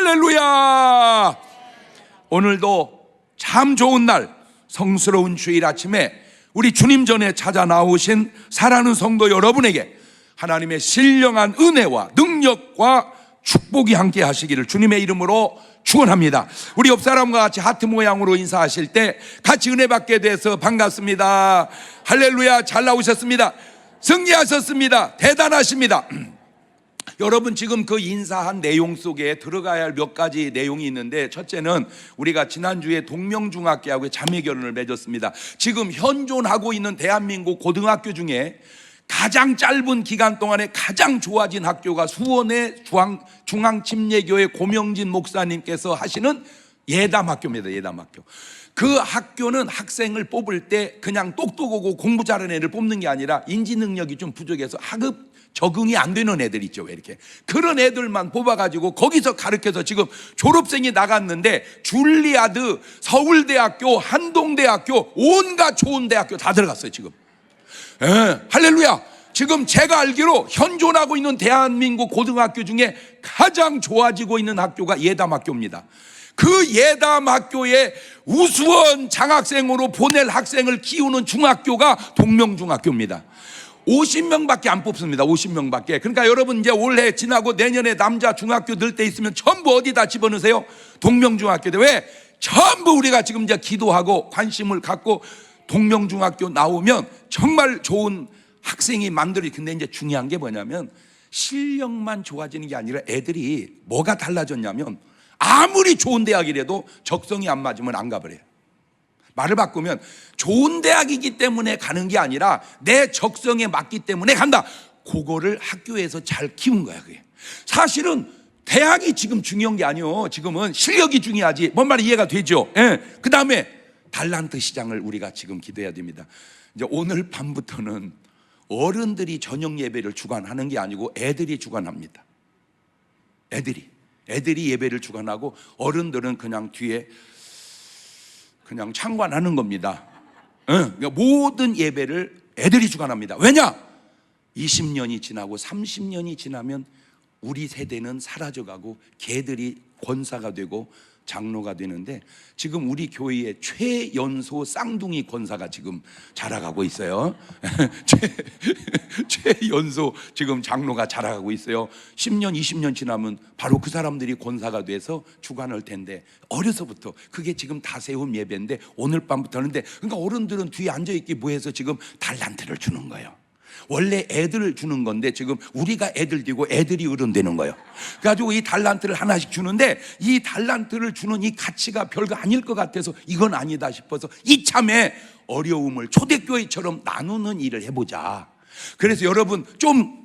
할렐루야. 오늘도 참 좋은 날, 성스러운 주일 아침에 우리 주님 전에 찾아 나오신 사랑하는 성도 여러분에게 하나님의 신령한 은혜와 능력과 축복이 함께 하시기를 주님의 이름으로 축원합니다. 우리 옆 사람과 같이 하트 모양으로 인사하실 때 같이 은혜 받게 돼서 반갑습니다. 할렐루야. 잘 나오셨습니다. 승리하셨습니다. 대단하십니다. 여러분, 지금 그 인사한 내용 속에 들어가야 할 몇 가지 내용이 있는데, 첫째는 우리가 지난주에 동명중학교하고 자매결혼을 맺었습니다. 지금 현존하고 있는 대한민국 고등학교 중에 가장 짧은 기간 동안에 가장 좋아진 학교가 수원의 중앙침례교회 고명진 목사님께서 하시는 예담학교입니다. 예담학교. 그 학교는 학생을 뽑을 때 그냥 똑똑하고 공부 잘하는 애를 뽑는 게 아니라 인지 능력이 좀 부족해서 학업 적응이 안 되는 애들 있죠. 왜 이렇게 그런 애들만 뽑아가지고 거기서 가르쳐서 지금 졸업생이 나갔는데 줄리아드, 서울대학교, 한동대학교, 온갖 좋은 대학교 다 들어갔어요 지금. 할렐루야. 지금 제가 알기로 현존하고 있는 대한민국 고등학교 중에 가장 좋아지고 있는 학교가 예담학교입니다. 그 예담학교에 우수한 장학생으로 보낼 학생을 키우는 중학교가 동명중학교입니다. 50명밖에 안 뽑습니다. 50명밖에. 그러니까 여러분, 이제 올해 지나고 내년에 남자 중학교 늘 때 있으면 전부 어디다 집어넣으세요? 동명중학교대. 왜? 전부 우리가 지금 이제 기도하고 관심을 갖고 동명중학교 나오면 정말 좋은 학생이 만들어요. 근데 이제 중요한 게 뭐냐면 실력만 좋아지는 게 아니라 애들이 뭐가 달라졌냐면 아무리 좋은 대학이라도 적성이 안 맞으면 안 가버려요. 말을 바꾸면 좋은 대학이기 때문에 가는 게 아니라 내 적성에 맞기 때문에 간다. 그거를 학교에서 잘 키운 거야. 그게 사실은 대학이 지금 중요한 게 아니요. 지금은 실력이 중요하지. 뭔 말이 이해가 되죠? 그 다음에 달란트 시장을 우리가 지금 기도해야 됩니다. 이제 오늘 밤부터는 어른들이 저녁 예배를 주관하는 게 아니고 애들이 주관합니다. 애들이 예배를 주관하고 어른들은 그냥 뒤에 그냥 참관하는 겁니다. 그러니까 모든 예배를 애들이 주관합니다. 왜냐? 20년이 지나고 30년이 지나면 우리 세대는 사라져가고 걔들이 권사가 되고 장로가 되는데, 지금 우리 교회에 최연소 쌍둥이 권사가 지금 자라가고 있어요. 최연소 지금 장로가 자라가고 있어요. 10년 20년 지나면 바로 그 사람들이 권사가 돼서 주관할 텐데, 어려서부터 그게 지금 다세움 예배인데 오늘 밤부터 하는데, 그러니까 어른들은 뒤에 앉아있기 뭐해서 지금 달란트를 주는 거예요. 원래 애들을 주는 건데 지금 우리가 애들 되고 애들이 어른 되는 거예요. 그래가지고 이 달란트를 하나씩 주는데, 이 달란트를 주는 이 가치가 별거 아닐 것 같아서 이건 아니다 싶어서 이참에 어려움을 초대교회처럼 나누는 일을 해보자. 그래서 여러분, 좀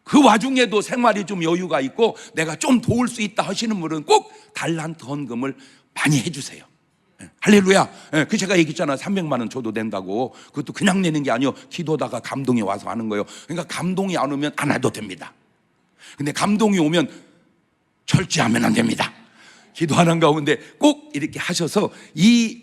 그 와중에도 생활이 좀 여유가 있고 내가 좀 도울 수 있다 하시는 분은 꼭 달란트 헌금을 많이 해주세요. 할렐루야. 그 제가 얘기했잖아. 300만 원 줘도 된다고. 그것도 그냥 내는 게 아니요, 기도다가 감동이 와서 하는 거예요. 그러니까 감동이 안 오면 안 해도 됩니다. 근데 감동이 오면 절제하면 안 됩니다. 기도하는 가운데 꼭 이렇게 하셔서 이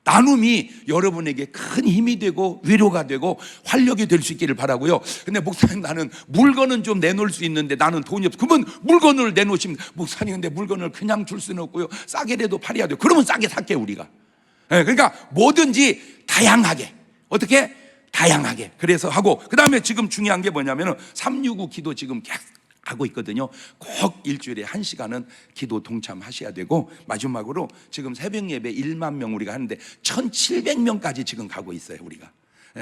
나눔이 여러분에게 큰 힘이 되고 위로가 되고 활력이 될 수 있기를 바라고요. 근데 목사님, 나는 물건은 좀 내놓을 수 있는데 나는 돈이 없어. 그러면 물건을 내놓으시면, 목사님 근데 물건을 그냥 줄 수는 없고요, 싸게라도 팔아야 돼요. 그러면 싸게 살게요 우리가. 그러니까 뭐든지 다양하게. 어떻게? 다양하게. 그래서 하고, 그 다음에 지금 중요한 게 뭐냐면 365 기도 지금 계속 하고 있거든요. 꼭 일주일에 1시간은 기도 동참하셔야 되고, 마지막으로 지금 새벽 예배 1만 명 우리가 하는데 1700명까지 지금 가고 있어요 우리가.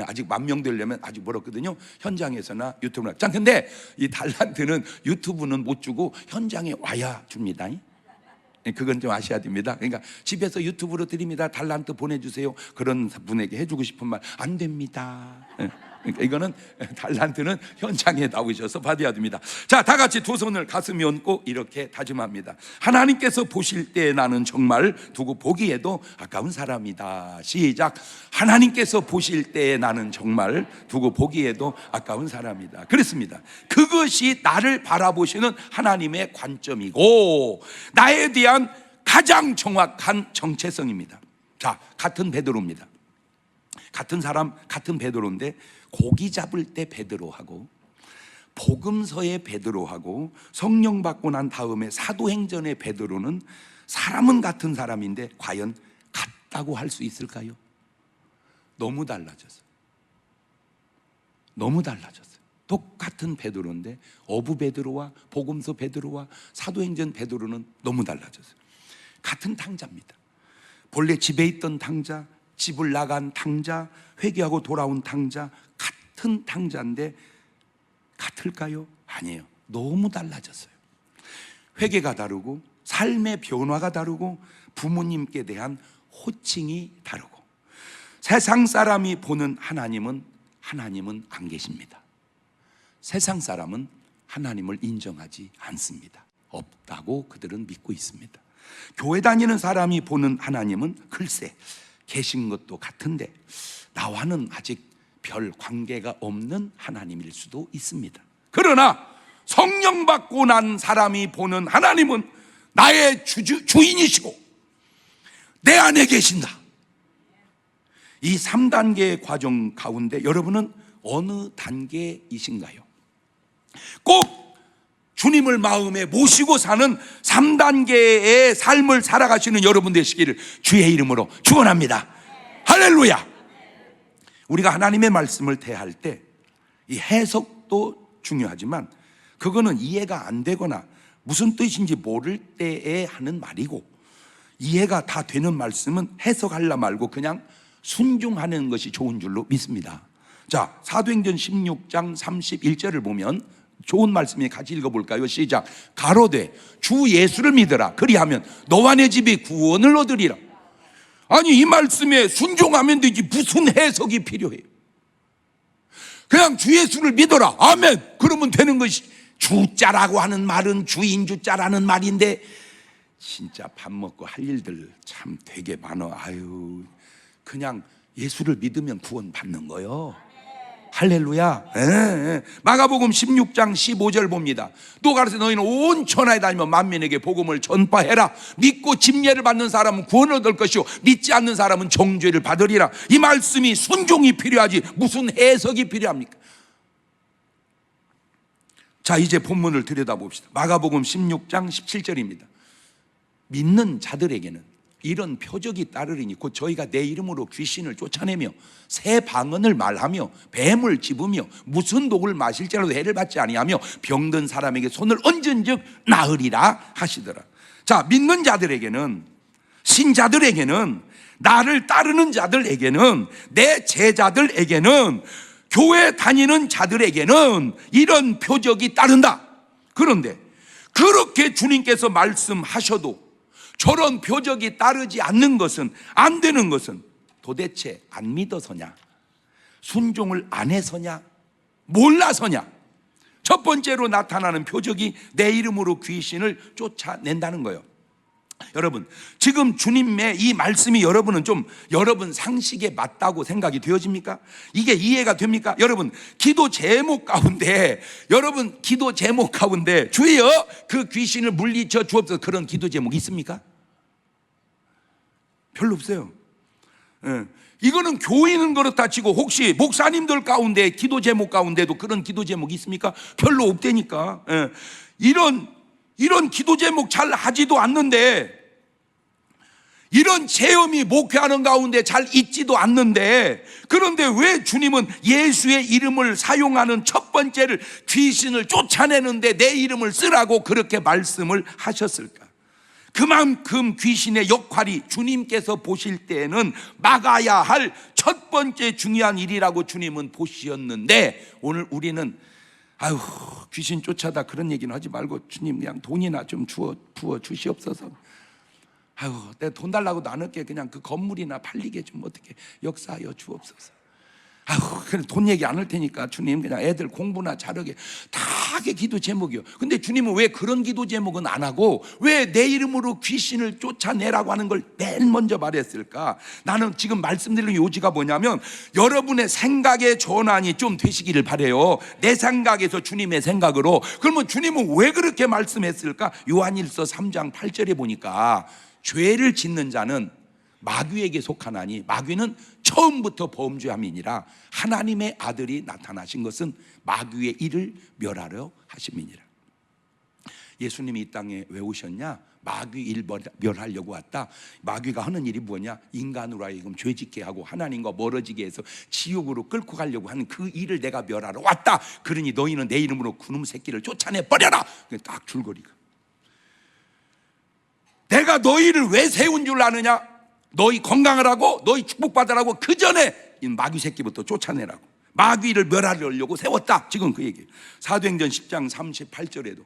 아직 10,000명 되려면 아직 멀었거든요. 현장에서나 유튜브나. 자, 근데 이 달란트는 유튜브는 못 주고 현장에 와야 줍니다. 그건 좀 아셔야 됩니다. 그러니까 집에서 유튜브로 드립니다, 달란트 보내주세요, 그런 분에게 해주고 싶은 말 안 됩니다. 그러니까 이거는 달란트는 현장에 나오셔서 받아야 됩니다. 자, 다 같이 두 손을 가슴에 얹고 이렇게 다짐합니다. 하나님께서 보실 때 나는 정말 두고 보기에도 아까운 사람이다. 시작. 하나님께서 보실 때 나는 정말 두고 보기에도 아까운 사람이다. 그렇습니다. 그것이 나를 바라보시는 하나님의 관점이고 나에 대한 가장 정확한 정체성입니다. 자, 같은 베드로입니다. 같은 사람, 같은 베드로인데 고기 잡을 때 베드로하고 복음서의 베드로하고 성령 받고 난 다음에 사도행전의 베드로는 사람은 같은 사람인데 과연 같다고 할 수 있을까요? 너무 달라졌어요. 너무 달라졌어요. 똑같은 베드로인데 어부 베드로와 복음서 베드로와 사도행전 베드로는 너무 달라졌어요. 같은 탕자입니다. 본래 집에 있던 탕자, 집을 나간 탕자, 회개하고 돌아온 탕자, 같은 탕자인데 같을까요? 아니에요. 너무 달라졌어요. 회개가 다르고 삶의 변화가 다르고 부모님께 대한 호칭이 다르고 세상 사람이 보는 하나님은 안 계십니다. 세상 사람은 하나님을 인정하지 않습니다. 없다고 그들은 믿고 있습니다. 교회 다니는 사람이 보는 하나님은 글쎄 계신 것도 같은데 나와는 아직 별 관계가 없는 하나님일 수도 있습니다. 그러나 성령 받고 난 사람이 보는 하나님은 나의 주인이시고 내 안에 계신다. 이 3단계의 과정 가운데 여러분은 어느 단계이신가요? 꼭 주님을 마음에 모시고 사는 3단계의 삶을 살아가시는 여러분 되시기를 주의 이름으로 축원합니다. 할렐루야. 우리가 하나님의 말씀을 대할 때 이 해석도 중요하지만 그거는 이해가 안 되거나 무슨 뜻인지 모를 때에 하는 말이고, 이해가 다 되는 말씀은 해석하려 말고 그냥 순종하는 것이 좋은 줄로 믿습니다. 자, 사도행전 16장 31절을 보면 좋은 말씀이 같이 읽어볼까요? 시작. 가로되 주 예수를 믿으라. 그리하면 너와 내 집이 구원을 얻으리라. 아니, 이 말씀에 순종하면 되지 무슨 해석이 필요해요? 그냥 주 예수를 믿어라. 아멘. 그러면 되는 것이, 주자라고 하는 말은 주인주자라는 말인데 진짜 밥 먹고 할 일들 참 되게 많아. 아유, 그냥 예수를 믿으면 구원 받는 거요. 할렐루야. 마가복음 16장 15절 봅니다. 또 가르쳐 너희는 온 천하에 다니며 만민에게 복음을 전파해라. 믿고 침례를 받는 사람은 구원을 얻을 것이요 믿지 않는 사람은 정죄를 받으리라. 이 말씀이 순종이 필요하지 무슨 해석이 필요합니까? 자, 이제 본문을 들여다봅시다. 마가복음 16장 17절입니다. 믿는 자들에게는 이런 표적이 따르리니 곧 저희가 내 이름으로 귀신을 쫓아내며 새 방언을 말하며 뱀을 집으며 무슨 독을 마실지라도 해를 받지 아니하며 병든 사람에게 손을 얹은즉 나으리라 하시더라. 자, 믿는 자들에게는, 신자들에게는, 나를 따르는 자들에게는, 내 제자들에게는, 교회 다니는 자들에게는 이런 표적이 따른다. 그런데 그렇게 주님께서 말씀하셔도 저런 표적이 따르지 않는 것은, 안 되는 것은 도대체 안 믿어서냐, 순종을 안 해서냐, 몰라서냐? 첫 번째로 나타나는 표적이 내 이름으로 귀신을 쫓아낸다는 거예요. 여러분, 지금 주님의 이 말씀이 여러분은 좀 여러분 상식에 맞다고 생각이 되어집니까? 이게 이해가 됩니까? 여러분, 기도 제목 가운데, 여러분 기도 제목 가운데 주여 그 귀신을 물리쳐 주옵소서, 그런 기도 제목 있습니까? 별로 없어요. 이거는 교인은 그렇다 치고 혹시 목사님들 가운데 기도 제목 가운데도 그런 기도 제목이 있습니까? 별로 없다니까. 이런 기도 제목 잘 하지도 않는데, 이런 체험이 목회하는 가운데 잘 있지도 않는데, 그런데 왜 주님은 예수의 이름을 사용하는 첫 번째를 귀신을 쫓아내는데 내 이름을 쓰라고 그렇게 말씀을 하셨을까? 그만큼 귀신의 역할이 주님께서 보실 때는 막아야 할 첫 번째 중요한 일이라고 주님은 보시었는데, 오늘 우리는 아유, 귀신 쫓아다 그런 얘기는 하지 말고 주님 그냥 돈이나 좀 부어 주시옵소서. 아유, 내가 돈 달라고도 안 할게. 그냥 그 건물이나 팔리게 좀 어떻게 역사하여 주옵소서. 아유, 그래 돈 얘기 안 할 테니까 주님 그냥 애들 공부나 잘하게, 다 하게 기도 제목이요. 근데 주님은 왜 그런 기도 제목은 안 하고 왜 내 이름으로 귀신을 쫓아내라고 하는 걸 맨 먼저 말했을까? 나는 지금 말씀드리는 요지가 뭐냐면, 여러분의 생각의 전환이 좀 되시기를 바라요. 내 생각에서 주님의 생각으로. 그러면 주님은 왜 그렇게 말씀했을까? 요한일서 3장 8절에 보니까 죄를 짓는 자는 마귀에게 속하나니 마귀는 처음부터 범죄함이니라. 하나님의 아들이 나타나신 것은 마귀의 일을 멸하려 하심이니라. 예수님이 이 땅에 왜 오셨냐? 마귀 일 멸하려고 왔다. 마귀가 하는 일이 뭐냐? 인간으로 하여금 죄짓게 하고 하나님과 멀어지게 해서 지옥으로 끌고 가려고 하는 그 일을 내가 멸하러 왔다. 그러니 너희는 내 이름으로 그놈 새끼를 쫓아내 버려라. 딱 줄거리가. 내가 너희를 왜 세운 줄 아느냐? 너희 건강하라고, 너희 축복받으라고 그 전에 이 마귀 새끼부터 쫓아내라고. 마귀를 멸하려고 세웠다. 지금 그 얘기예요. 사도행전 10장 38절에도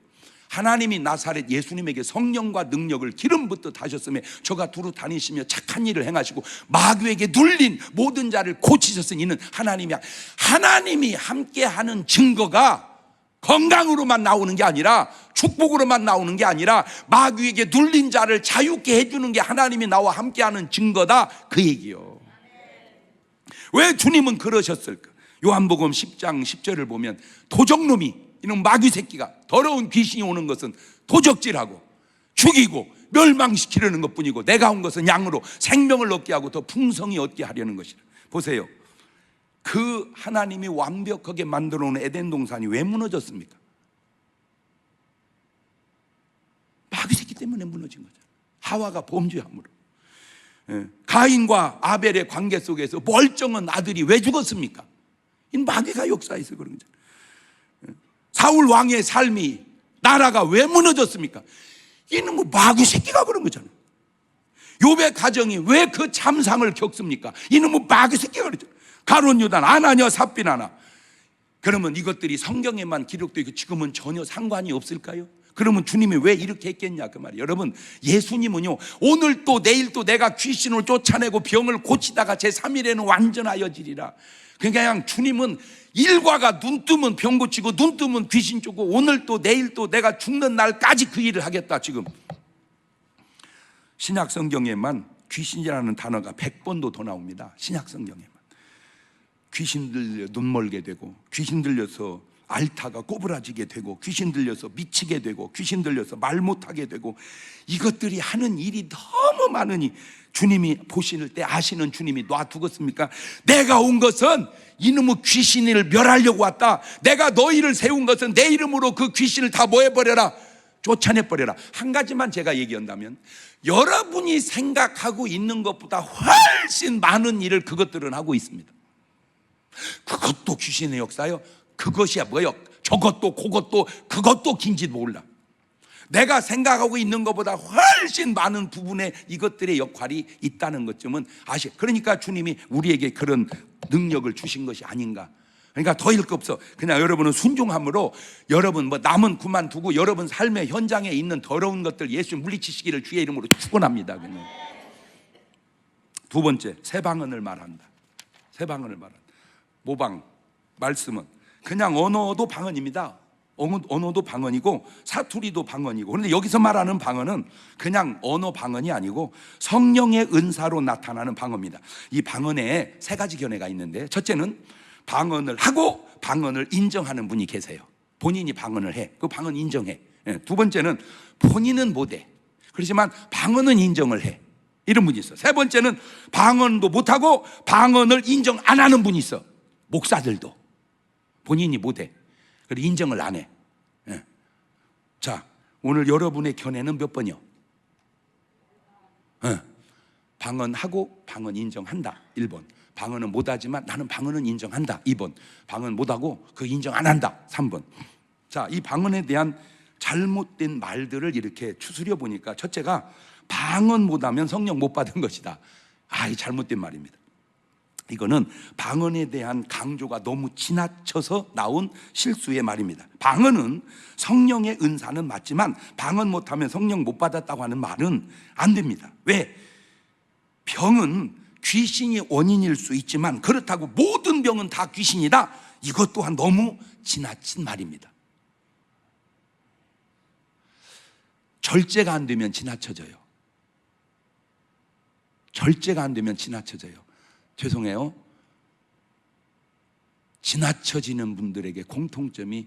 하나님이 나사렛 예수님에게 성령과 능력을 기름 붓듯 하셨으며 저가 두루 다니시며 착한 일을 행하시고 마귀에게 눌린 모든 자를 고치셨으니 이는 하나님이 함께하는 증거가 건강으로만 나오는 게 아니라, 축복으로만 나오는 게 아니라 마귀에게 눌린 자를 자유케 해주는 게 하나님이 나와 함께하는 증거다, 그 얘기요. 왜 주님은 그러셨을까? 요한복음 10장 10절을 보면 도적놈이, 이놈 마귀 새끼가, 더러운 귀신이 오는 것은 도적질하고 죽이고 멸망시키려는 것뿐이고 내가 온 것은 양으로 생명을 얻게 하고 더 풍성히 얻게 하려는 것이라. 보세요, 그 하나님이 완벽하게 만들어 놓은 에덴 동산이 왜 무너졌습니까? 마귀 새끼 때문에 무너진 거죠. 하와가 범죄함으로. 가인과 아벨의 관계 속에서 멀쩡한 아들이 왜 죽었습니까? 이 마귀가 역사해서 그런 거죠. 사울 왕의 삶이, 나라가 왜 무너졌습니까? 이는 뭐 마귀 새끼가 그런 거잖아요. 욥의 가정이 왜 그 참상을 겪습니까? 이는 뭐 마귀 새끼가 그러죠. 가룟 유단, 아나니아 삽비나나. 그러면 이것들이 성경에만 기록되어 있고 지금은 전혀 상관이 없을까요? 그러면 주님이 왜 이렇게 했겠냐 그 말이에요. 여러분, 예수님은요, 오늘 또 내일 또 내가 귀신을 쫓아내고 병을 고치다가 제3일에는 완전하여지리라. 그냥 주님은 일과가 눈 뜨면 병 고치고 눈 뜨면 귀신 쫓고 오늘 또 내일 또 내가 죽는 날까지 그 일을 하겠다. 지금 신약 성경에만 귀신이라는 단어가 100번도 더 나옵니다. 신약 성경에만. 귀신 들려 눈 멀게 되고, 귀신 들려서 알타가 꼬부라지게 되고, 귀신 들려서 미치게 되고, 귀신 들려서 말 못하게 되고, 이것들이 하는 일이 너무 많으니 주님이 보실 때 아시는 주님이 놔두겠습니까? 내가 온 것은 이놈의 귀신을 멸하려고 왔다. 내가 너희를 세운 것은 내 이름으로 그 귀신을 다 뭐 해버려라? 쫓아내버려라. 한 가지만 제가 얘기한다면, 여러분이 생각하고 있는 것보다 훨씬 많은 일을 그것들은 하고 있습니다. 그것도 귀신의 역사요? 그것이야 뭐요? 저것도 그것도 그것도 긴지도 몰라. 내가 생각하고 있는 것보다 훨씬 많은 부분에 이것들의 역할이 있다는 것쯤은 그러니까 주님이 우리에게 그런 능력을 주신 것이 아닌가. 그러니까 더 일 거 없어. 그냥 여러분은 순종함으로 여러분 뭐 남은 그만두고 여러분 삶의 현장에 있는 더러운 것들 예수 물리치시기를 주의 이름으로 축원합니다. 그냥. 두 번째, 새 방언을 말한다. 새 방언을 말한다. 모방, 말씀은 그냥 언어도 방언입니다. 언어도 방언이고 사투리도 방언이고, 그런데 여기서 말하는 방언은 그냥 언어 방언이 아니고 성령의 은사로 나타나는 방언입니다. 이 방언에 세 가지 견해가 있는데, 첫째는 방언을 하고 방언을 인정하는 분이 계세요. 본인이 방언을 해, 그 방언 인정해. 두 번째는 본인은 못해, 그렇지만 방언은 인정을 해, 이런 분이 있어. 세 번째는 방언도 못하고 방언을 인정 안 하는 분이 있어. 목사들도 본인이 못해, 그리고 인정을 안 해. 자, 오늘 여러분의 견해는 몇 번이요? 방언하고 방언 인정한다, 1번. 방언은 못하지만 나는 방언은 인정한다, 2번. 방언 못하고 그 인정 안 한다, 3번. 자, 이 방언에 대한 잘못된 말들을 이렇게 추스려 보니까, 첫째가 방언 못하면 성령 못 받은 것이다. 이 잘못된 말입니다. 이거는 방언에 대한 강조가 너무 지나쳐서 나온 실수의 말입니다. 방언은 성령의 은사는 맞지만 방언 못하면 성령 못 받았다고 하는 말은 안 됩니다. 왜? 병은 귀신이 원인일 수 있지만 그렇다고 모든 병은 다 귀신이다, 이것 또한 너무 지나친 말입니다. 절제가 안 되면 지나쳐져요. 절제가 안 되면 지나쳐져요. 죄송해요, 지나쳐지는 분들에게 공통점이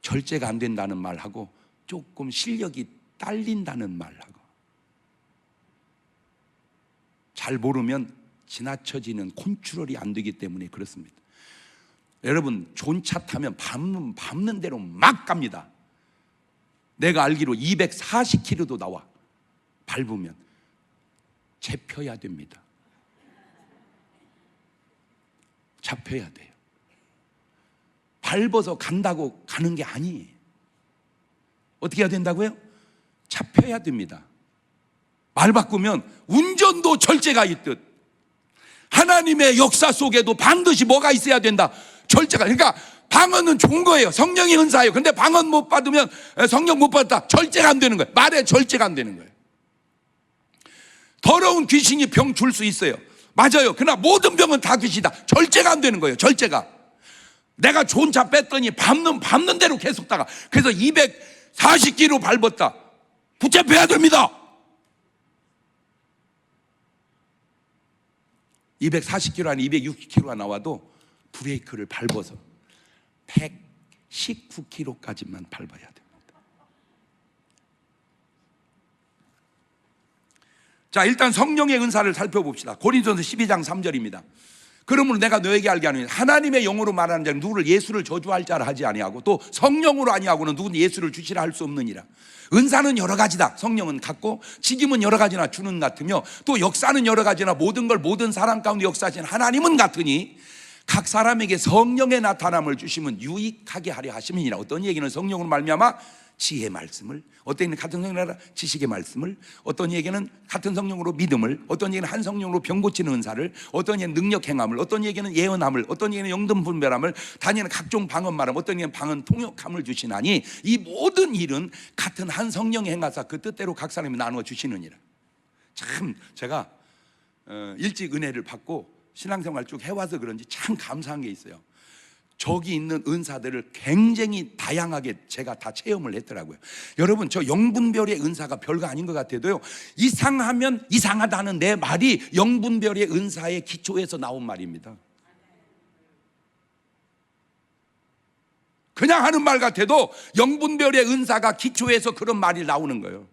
절제가 안 된다는 말하고 조금 실력이 딸린다는 말하고 잘 모르면 지나쳐지는 컨트롤이 안 되기 때문에 그렇습니다. 여러분, 좋은 차 타면 밟는 대로 막 갑니다. 내가 알기로 240km도 나와. 밟으면 잡혀야 됩니다. 잡혀야 돼요. 밟아서 간다고 가는 게 아니에요. 어떻게 해야 된다고요? 잡혀야 됩니다. 말 바꾸면 운전도 절제가 있듯 하나님의 역사 속에도 반드시 뭐가 있어야 된다? 절제가. 그러니까 방언은 좋은 거예요. 성령의 은사예요. 근데 방언 못 받으면, 성령 못 받았다, 절제가 안 되는 거예요. 말에 절제가 안 되는 거예요. 더러운 귀신이 병 줄 수 있어요. 맞아요. 그러나 모든 병은 다 귀신이다. 절제가 안 되는 거예요. 절제가. 내가 좋은 차 뺐더니 밟는 대로 계속 다가. 그래서 240km 밟았다. 붙잡혀야 됩니다. 240km 아니 260km가 나와도 브레이크를 밟아서 119km까지만 밟아야 됩니다. 자, 일단 성령의 은사를 살펴봅시다. 고린도전서 12장 3절입니다. 그러므로 내가 너에게 알게 하노니 하나님의 영으로 말하는 자는 누구를 예수를 저주할 자라 하지 아니하고 또 성령으로 아니하고는 누구는 예수를 주시라 할 수 없느니라. 은사는 여러 가지다. 성령은 같고 직임은 여러 가지나 주는 같으며 또 역사는 여러 가지나 모든 걸 모든 사람 가운데 역사하신 하나님은 같으니 각 사람에게 성령의 나타남을 주시면 유익하게 하려 하심이니라. 어떤 얘기는 성령으로 말미암아 지혜의 말씀을, 어떤 얘기는 같은 성령으로 지식의 말씀을, 어떤 얘기는 같은 성령으로 믿음을, 어떤 얘기는 한 성령으로 병 고치는 은사를, 어떤 얘기는 능력 행함을, 어떤 얘기는 예언함을, 어떤 얘기는 영등 분별함을, 단위는 각종 방언 말함, 어떤 얘기는 방언 통역함을 주시나니 이 모든 일은 같은 한 성령이 행하사 그 뜻대로 각 사람이 나누어 주시느니라. 참 제가 일찍 은혜를 받고 신앙생활 쭉 해와서 그런지 참 감사한 게 있어요. 저기 있는 은사들을 굉장히 다양하게 제가 다 체험을 했더라고요. 여러분, 저 영분별의 은사가 별거 아닌 것 같아도요, 이상하면 이상하다는 내 말이 영분별의 은사의 기초에서 나온 말입니다. 그냥 하는 말 같아도 영분별의 은사가 기초에서 그런 말이 나오는 거예요.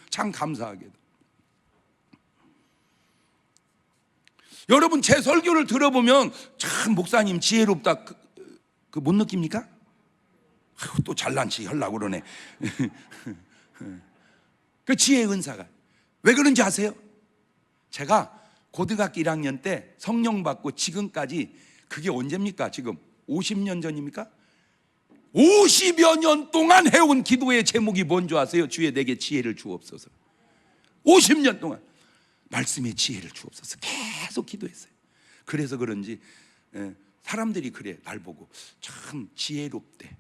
참 감사하게도. 여러분, 제 설교를 들어보면 참 목사님 지혜롭다 그 못 느낍니까? 또 잘난 체 하려고 그러네. 그 지혜의 은사가 왜 그런지 아세요? 제가 고등학교 1학년 때 성령 받고 지금까지, 그게 언제입니까? 지금 50년 전입니까? 50여 년 동안 해온 기도의 제목이 뭔지 아세요? 주의 내게 지혜를 주옵소서. 50년 동안 말씀의 지혜를 주옵소서 계속 기도했어요. 그래서 그런지 사람들이 그래, 날 보고 참 지혜롭대.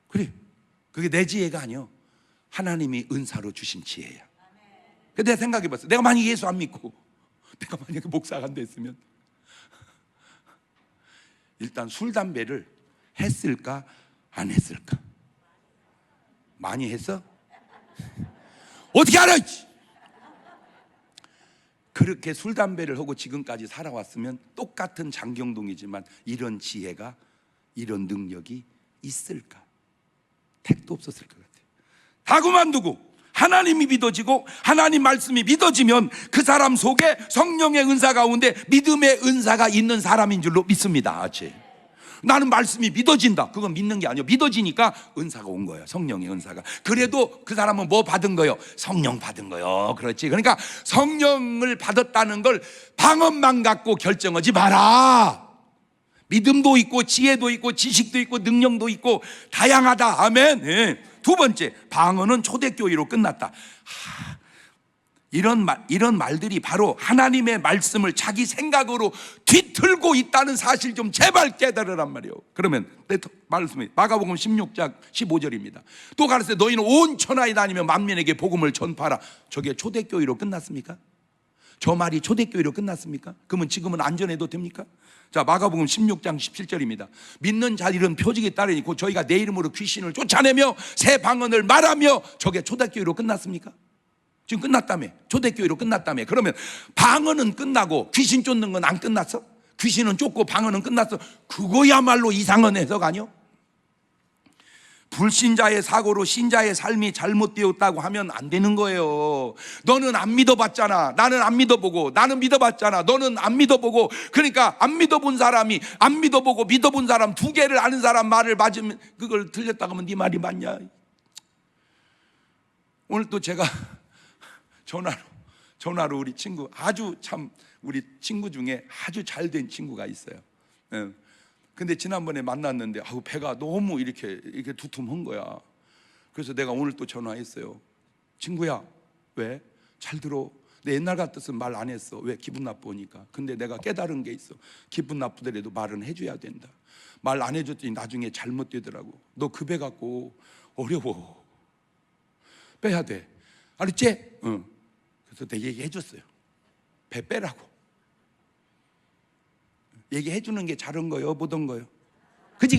그래, 그게 내 지혜가 아니요, 하나님이 은사로 주신 지혜야. 그래서 내가 생각해봤어. 내가 만약에 예수 안 믿고 내가 만약에 목사가 안 됐으면 일단 술 담배를 했을까 안 했을까? 많이 했어? 어떻게 알아? 그렇게 술 담배를 하고 지금까지 살아왔으면 똑같은 장경동이지만 이런 지혜가, 이런 능력이 있을까? 택도 없었을 것 같아요. 다 그만두고 하나님이 믿어지고 하나님 말씀이 믿어지면 그 사람 속에 성령의 은사 가운데 믿음의 은사가 있는 사람인 줄로 믿습니다. 그렇지? 나는 말씀이 믿어진다. 그건 믿는 게 아니에요. 믿어지니까 은사가 온 거예요. 성령의 은사가. 그래도 그 사람은 뭐 받은 거예요? 성령 받은 거예요. 그렇지? 그러니까 성령을 받았다는 걸 방언만 갖고 결정하지 마라. 믿음도 있고 지혜도 있고 지식도 있고 능력도 있고 다양하다. 아멘. 네. 두 번째, 방언은 초대교회로 끝났다. 이런 말들이 바로 하나님의 말씀을 자기 생각으로 뒤틀고 있다는 사실 좀 제발 깨달으란 말이에요. 그러면 말씀이 마가복음 16장 15절입니다. 또 가르쳐 너희는 온 천하에 다니며 만민에게 복음을 전파하라. 저게 초대교회로 끝났습니까? 저 말이 초대교회로 끝났습니까? 그러면 지금은 안전해도 됩니까? 자, 마가복음 16장 17절입니다. 믿는 자들은 표적에 따르니 곧 저희가 내 이름으로 귀신을 쫓아내며 새 방언을 말하며, 저게 초대교회로 끝났습니까? 지금 끝났다며. 초대교회로 끝났다며. 그러면 방언은 끝나고 귀신 쫓는 건 안 끝났어? 귀신은 쫓고 방언은 끝났어? 그거야말로 이상한 해석 아니요? 불신자의 사고로 신자의 삶이 잘못되었다고 하면 안 되는 거예요. 너는 안 믿어봤잖아. 나는 안 믿어보고, 나는 믿어봤잖아. 너는 안 믿어보고. 그러니까 안 믿어본 사람이 안 믿어보고 믿어본 사람, 두 개를 아는 사람 말을 맞으면, 그걸 틀렸다고 하면 네 말이 맞냐. 오늘 또 제가 전화로 우리 친구, 아주 참 우리 친구 중에 아주 잘된 친구가 있어요. 근데 지난번에 만났는데 배가 너무 이렇게 두툼한 거야. 그래서 내가 오늘 또 전화했어요. 친구야, 왜? 잘 들어. 내 옛날 같았으면 말 안 했어. 왜? 기분 나쁘니까. 근데 내가 깨달은 게 있어. 기분 나쁘더라도 말은 해줘야 된다. 말 안 해줬더니 나중에 잘못되더라고. 너 그 배 갖고 어려워. 빼야 돼. 알았지? 응. 그래서 내가 얘기해줬어요. 배 빼라고. 얘기해 주는 게 잘한 거요, 못한 거요? 그치.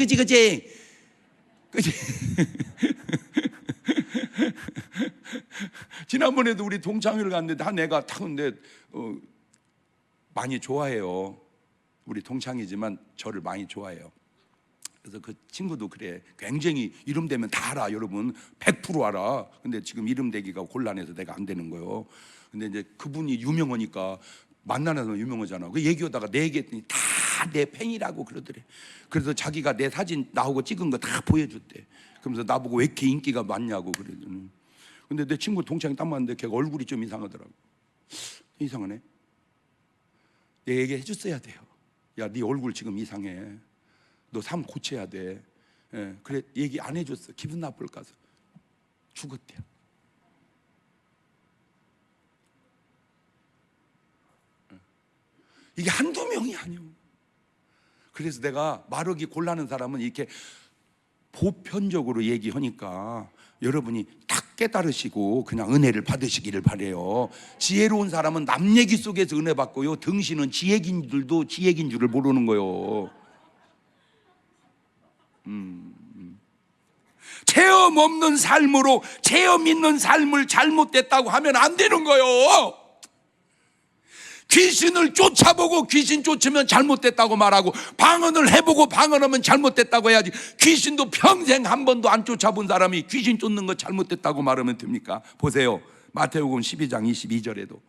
지난번에도 우리 동창회를 갔는데 한 애가 타는데 많이 좋아해요. 우리 동창이지만 저를 많이 좋아해요. 그래서 그 친구도 그래. 굉장히 이름 되면 다 알아, 여러분. 100% 알아. 근데 지금 이름 대기가 곤란해서 내가 안 되는 거예요. 근데 이제 그분이 유명하니까, 만나는 사람 유명하잖아. 그 얘기하다가 내 얘기했더니 다 내 팬이라고 그러더래. 그래서 자기가 내 사진 나오고 찍은 거 다 보여줬대. 그러면서 나보고 왜 이렇게 인기가 많냐고 그래. 근데 내 친구 동창이 딱 봤는데 걔가 얼굴이 좀 이상하더라고. 이상하네. 내 얘기 해줬어야 돼요. 야, 네 얼굴 지금 이상해. 너 삶 고쳐야 돼. 그래, 얘기 안 해줬어. 기분 나쁠까 서 죽었대요. 이게 한두 명이 아니오. 그래서 내가 말하기 곤란한 사람은 이렇게 보편적으로 얘기하니까 여러분이 딱 깨달으시고 그냥 은혜를 받으시기를 바래요. 지혜로운 사람은 남 얘기 속에서 은혜 받고요, 등신은 지 얘기인들도 지 얘기인 줄을 모르는 거요. 체험 없는 삶으로 체험 있는 삶을 잘못됐다고 하면 안 되는 거요. 귀신을 쫓아보고 귀신 쫓으면 잘못됐다고 말하고, 방언을 해보고 방언하면 잘못됐다고 해야지. 귀신도 평생 한 번도 안 쫓아본 사람이 귀신 쫓는 거 잘못됐다고 말하면 됩니까? 보세요, 마태복음 12장 22절에도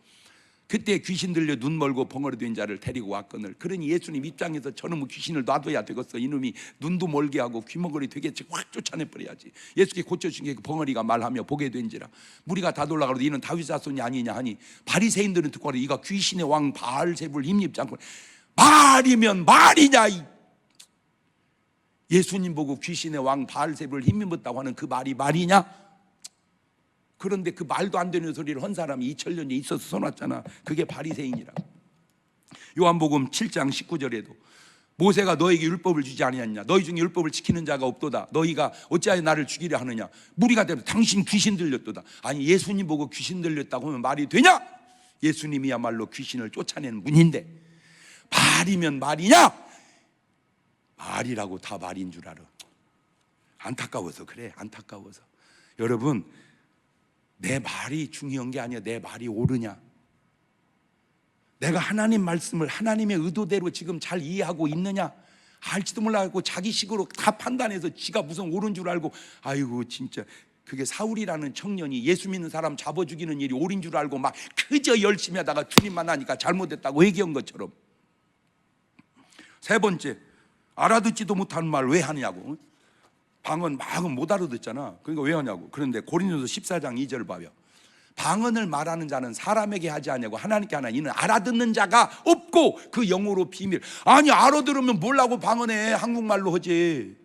그때 귀신 들려 눈 멀고 벙어리 된 자를 데리고 왔거늘. 그러니 예수님 입장에서 저놈의 귀신을 놔둬야 되겠어. 이놈이 눈도 멀게 하고 귀머거리 되겠지. 확 쫓아내버려야지. 예수께 고쳐준 게 그 벙어리가 말하며 보게 된지라. 무리가 다 돌아가도 이는 다윗 자손이 아니냐 하니, 바리새인들은 듣고 하되 이가 귀신의 왕 바알세불 힘입지 않고. 말이면 말이냐. 예수님 보고 귀신의 왕 바알세불 힘입었다고 하는 그 말이 말이냐? 그런데 그 말도 안 되는 소리를 한 사람이 2000년에 있어서 써놨잖아. 그게 바리새인이라고. 요한복음 7장 19절에도 모세가 너에게 율법을 주지 아니하느냐, 너희 중에 율법을 지키는 자가 없도다. 너희가 어찌하여 나를 죽이려 하느냐. 무리가 되면 당신 귀신 들렸도다. 아니, 예수님 보고 귀신 들렸다고 하면 말이 되냐? 예수님이야말로 귀신을 쫓아내는 분인데 말이면 말이냐? 말이라고 다 말인 줄 알아. 안타까워서 그래. 안타까워서. 여러분, 내 말이 중요한 게 아니야. 내 말이 옳으냐. 내가 하나님 말씀을 하나님의 의도대로 지금 잘 이해하고 있느냐. 알지도 몰라고 자기 식으로 다 판단해서 지가 무슨 옳은 줄 알고. 아이고 진짜. 그게 사울이라는 청년이 예수 믿는 사람 잡아 죽이는 일이 옳은 줄 알고 막 그저 열심히 하다가 주님 만나니까 잘못했다고 얘기한 것처럼. 세 번째, 알아듣지도 못하는 말 왜 하냐고. 방언 막 못 알아듣잖아. 그러니까 왜 하냐고. 그런데 고린도서 14장 2절 봐요. 방언을 말하는 자는 사람에게 하지 않냐고 하나님께 하나. 이는 알아듣는 자가 없고 그 영어로 비밀. 아니, 알아들으면 뭘라고 방언해. 한국말로 하지.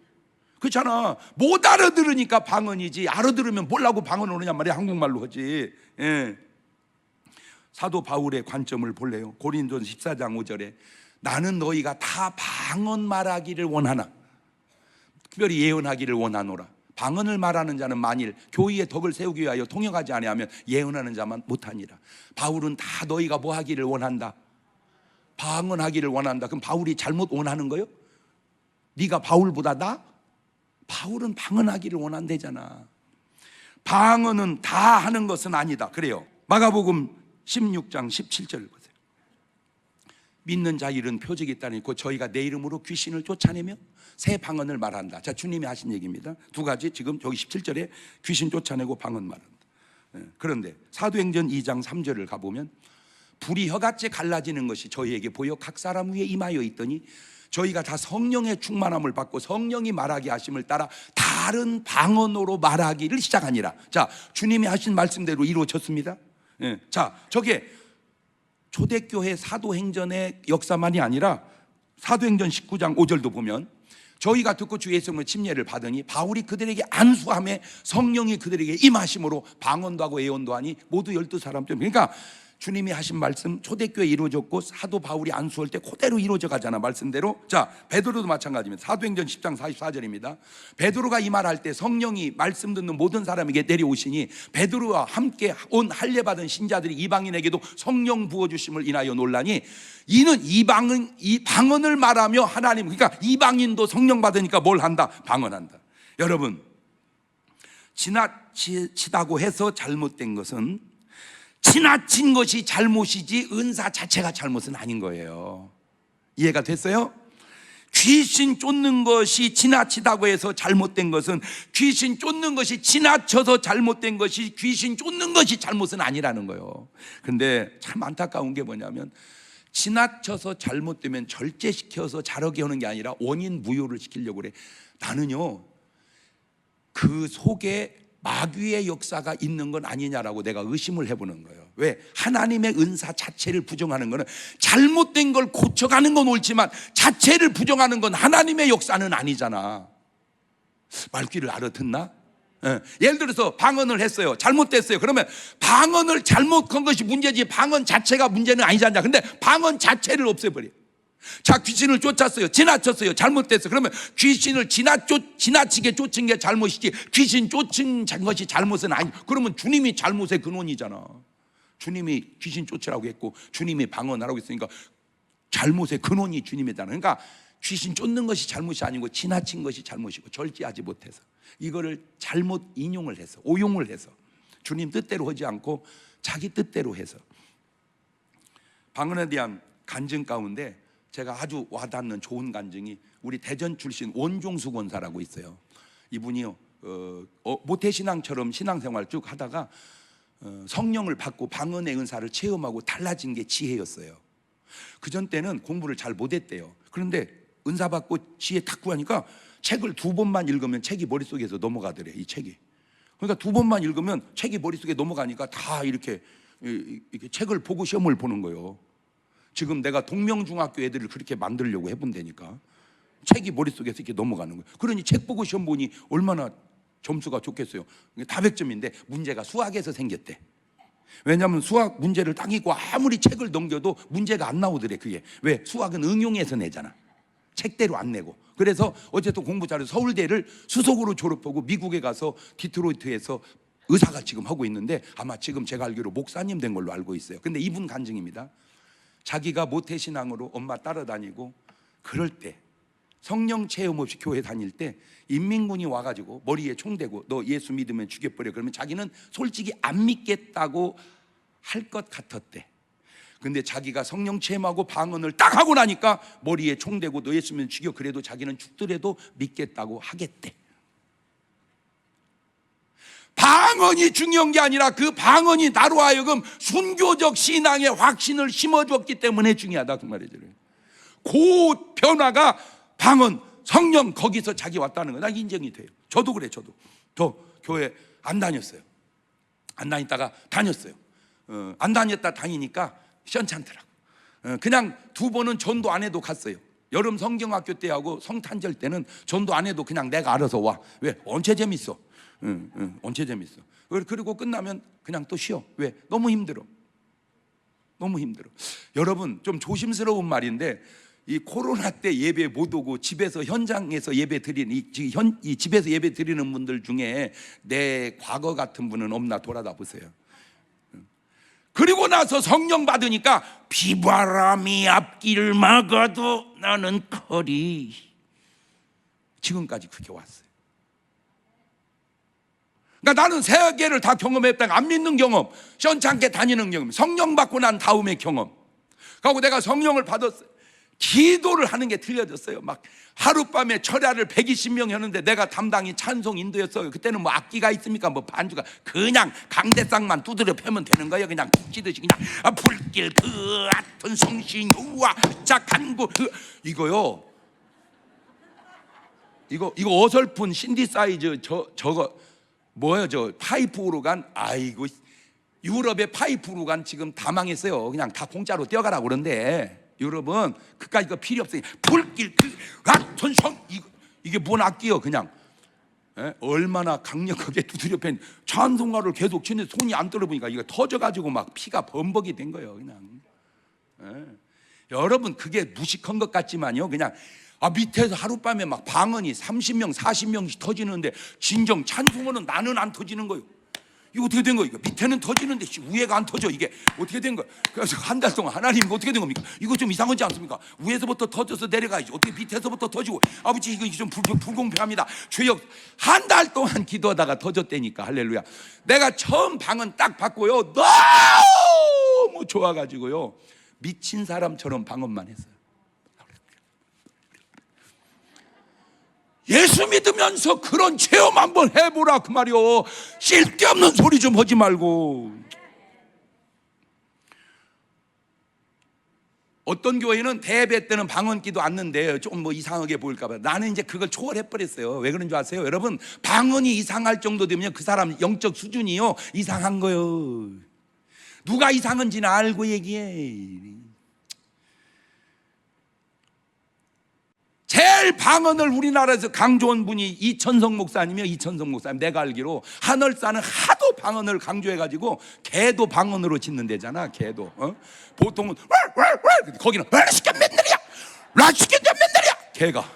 그렇잖아. 못 알아들으니까 방언이지. 알아들으면 뭘라고 방언을 하냐 말이야. 한국말로 하지. 예. 사도 바울의 관점을 볼래요. 고린도서 14장 5절에 나는 너희가 다 방언 말하기를 원하나 특별히 예언하기를 원하노라. 방언을 말하는 자는 만일 교회의 덕을 세우기 위하여 통역하지 아니하면 예언하는 자만 못하니라. 바울은 다 너희가 뭐 하기를 원한다? 방언하기를 원한다. 그럼 바울이 잘못 원하는 거요? 네가 바울보다 나? 바울은 방언하기를 원한대잖아. 방언은 다 하는 것은 아니다. 그래요. 마가복음 16장 17절 보세요. 믿는 자 일은 표적이 있다니 곧 저희가 내 이름으로 귀신을 쫓아내며 새 방언을 말한다. 자, 주님이 하신 얘기입니다. 두 가지. 지금 여기 17절에 귀신 쫓아내고 방언 말한다. 그런데 사도행전 2장 3절을 가보면 불이 혀같이 갈라지는 것이 저희에게 보여 각 사람 위에 임하여 있더니 저희가 다 성령의 충만함을 받고 성령이 말하게 하심을 따라 다른 방언으로 말하기를 시작하니라. 자, 주님이 하신 말씀대로 이루어졌습니다. 자, 저게 초대교회 사도행전의 역사만이 아니라 사도행전 19장 5절도 보면 저희가 듣고 주 예수님의 침례를 받으니 바울이 그들에게 안수함에 성령이 그들에게 임하심으로 방언도 하고 예언도 하니 모두 12사람 때문에. 그러니까 주님이 하신 말씀 초대교회에 이루어졌고 사도 바울이 안수할 때 그대로 이루어져 가잖아, 말씀대로. 자, 베드로도 마찬가지입니다. 사도행전 10장 44절입니다. 베드로가 이 말할 때 성령이 말씀 듣는 모든 사람에게 내려오시니 베드로와 함께 온 할례 받은 신자들이 이방인에게도 성령 부어주심을 인하여 놀라니 이는 이 방언을 말하며 하나님, 그러니까 이방인도 성령 받으니까 뭘 한다? 방언한다. 여러분, 지나치다고 해서 잘못된 것은 지나친 것이 잘못이지 은사 자체가 잘못은 아닌 거예요. 이해가 됐어요? 귀신 쫓는 것이 지나치다고 해서 잘못된 것은 귀신 쫓는 것이 지나쳐서 잘못된 것이 귀신 쫓는 것이 잘못은 아니라는 거예요. 근데 참 안타까운 게 뭐냐면 지나쳐서 잘못되면 절제시켜서 자르게 하는 게 아니라 원인 무효를 시키려고 그래. 나는요, 그 속에 마귀의 역사가 있는 건 아니냐라고 내가 의심을 해보는 거예요. 왜? 하나님의 은사 자체를 부정하는 거는 잘못된 걸 고쳐가는 건 옳지만 자체를 부정하는 건 하나님의 역사는 아니잖아. 말귀를 알아듣나? 예를 들어서 방언을 했어요. 잘못됐어요. 그러면 방언을 잘못한 것이 문제지 방언 자체가 문제는 아니잖아. 근데 방언 자체를 없애버려. 자, 귀신을 쫓았어요. 지나쳤어요. 잘못됐어요. 그러면 귀신을 지나치게 쫓은 게 잘못이지 귀신 쫓은 것이 잘못은 아니. 그러면 주님이 잘못의 근원이잖아. 주님이 귀신 쫓으라고 했고 주님이 방언하라고 했으니까 잘못의 근원이 주님이잖아. 그러니까 귀신 쫓는 것이 잘못이 아니고 지나친 것이 잘못이고 절제하지 못해서 이거를 잘못 인용을 해서 오용을 해서 주님 뜻대로 하지 않고 자기 뜻대로 해서. 방언에 대한 간증 가운데 제가 아주 와닿는 좋은 간증이 우리 대전 출신 원종수 권사라고 있어요. 이분이요, 모태신앙처럼 신앙생활 쭉 하다가 성령을 받고 방언의 은사를 체험하고 달라진 게 지혜였어요. 그전 때는 공부를 잘 못했대요. 그런데 은사 받고 지혜 탁 구하니까 책을 2번만 읽으면 책이 머릿속에서 넘어가더래. 이 책이. 그러니까 2번만 읽으면 책이 머릿속에 넘어가니까 다 이렇게 책을 보고 시험을 보는 거예요. 지금 내가 동명중학교 애들을 그렇게 만들려고 해본다니까. 책이 머릿속에서 이렇게 넘어가는 거예요. 그러니 책 보고 시험 보니 얼마나 점수가 좋겠어요. 다 100점인데 문제가 수학에서 생겼대. 왜냐하면 수학 문제를 딱 읽고 아무리 책을 넘겨도 문제가 안 나오더래. 그게 왜? 수학은 응용해서 내잖아. 책대로 안 내고. 그래서 어쨌든 공부 잘해서 서울대를 수석으로 졸업하고 미국에 가서 디트로이트에서 의사가 지금 하고 있는데 아마 지금 제가 알기로 목사님 된 걸로 알고 있어요. 근데 이분 간증입니다. 자기가 모태신앙으로 엄마 따라다니고 그럴 때 성령 체험 없이 교회 다닐 때 인민군이 와가지고 머리에 총 대고 너 예수 믿으면 죽여버려. 그러면 자기는 솔직히 안 믿겠다고 할 것 같았대. 근데 자기가 성령 체험하고 방언을 딱 하고 나니까 머리에 총 대고 너 예수 믿으면 죽여. 그래도 자기는 죽더라도 믿겠다고 하겠대. 방언이 중요한 게 아니라 그 방언이 나로 하여금 순교적 신앙의 확신을 심어줬기 때문에 중요하다 그 말이죠. 그 변화가 방언, 성령 거기서 자기 왔다는 거 나 인정이 돼요. 저도 그래. 저 교회 안 다녔어요. 안 다니다가 다녔어요. 안 다녔다 다니니까 시원찮더라고. 그냥 2번은 전도 안 해도 갔어요. 여름 성경학교 때하고 성탄절 때는 전도 안 해도 그냥 내가 알아서 와. 왜? 언제 재밌어? 언제 재밌어? 그리고 끝나면 그냥 또 쉬어. 왜? 너무 힘들어. 너무 힘들어. 여러분 좀 조심스러운 말인데 이 코로나 때 예배 못 오고 집에서 현장에서 예배 드리는 이 집에서 예배 드리는 분들 중에 내 과거 같은 분은 없나 돌아다 보세요. 그리고 나서 성령 받으니까 비바람이 앞길을 막아도 나는 커리. 지금까지 그렇게 왔어요. 그러니까 나는 세 개를 다 경험했다가 안 믿는 경험, 시원찮게 다니는 경험, 성령 받고 난 다음의 경험. 그리고 내가 성령을 받았어요. 기도를 하는 게 틀려졌어요. 막 하룻밤에 철야를 120명 했는데 내가 담당이 찬송 인도였어요. 그때는 뭐 악기가 있습니까? 뭐 반주가, 그냥 강대상만 두드려 패면 되는 거예요. 그냥 푹 찌듯이 그냥 불길 그 같은 성신유와 착한 구 이거요. 이거 어설픈 신디사이즈 저거 뭐예요? 저 파이프 오르간. 아이고, 유럽의 파이프 오르간 지금 다 망했어요. 그냥 다 공짜로 떼어가라고 그러는데 여러분 그까짓 거 필요 없어요. 불길 그 같은 성 이게 뭔 악기요? 그냥 얼마나 강력하게 두드려 팬 찬송가를 계속 치는데 손이 안 떨어보니까 이거 터져가지고 막 피가 범벅이 된 거예요. 그냥 여러분 그게 무식한 것 같지만요, 그냥 밑에서 하룻밤에 막 방언이 30명 40명씩 터지는데 진정 찬송가는 나는 안 터지는 거예요. 이거 어떻게 된 거예요? 이거 밑에는 터지는데 위에가 안 터져. 이게 어떻게 된 거예요? 그래서 한 달 동안 하나님 어떻게 된 겁니까? 이거 좀 이상하지 않습니까? 위에서부터 터져서 내려가야지. 어떻게 밑에서부터 터지고. 아버지 이거 좀 불공평합니다. 주여, 한 달 동안 기도하다가 터졌다니까. 할렐루야. 내가 처음 방언 딱 받고요, 너무 좋아가지고요, 미친 사람처럼 방언만 했어요. 예수 믿으면서 그런 체험 한번 해보라 그 말이요. 쓸데없는 소리 좀 하지 말고. 어떤 교회는 대배 때는 방언기도 않는데 좀 뭐 이상하게 보일까봐 나는 이제 그걸 초월해버렸어요. 왜 그런 줄 아세요? 여러분, 방언이 이상할 정도 되면 그 사람 영적 수준이요 이상한 거요. 누가 이상한지는 알고 얘기해. 제일 방언을 우리나라에서 강조한 분이 이천성 목사님이요. 이천성 목사님, 내가 알기로 하늘사는 하도 방언을 강조해가지고 개도 방언으로 짓는 데잖아. 개도 보통은 거기는 라시кен 맨날이야, 라시кен 맨날이야, 개가.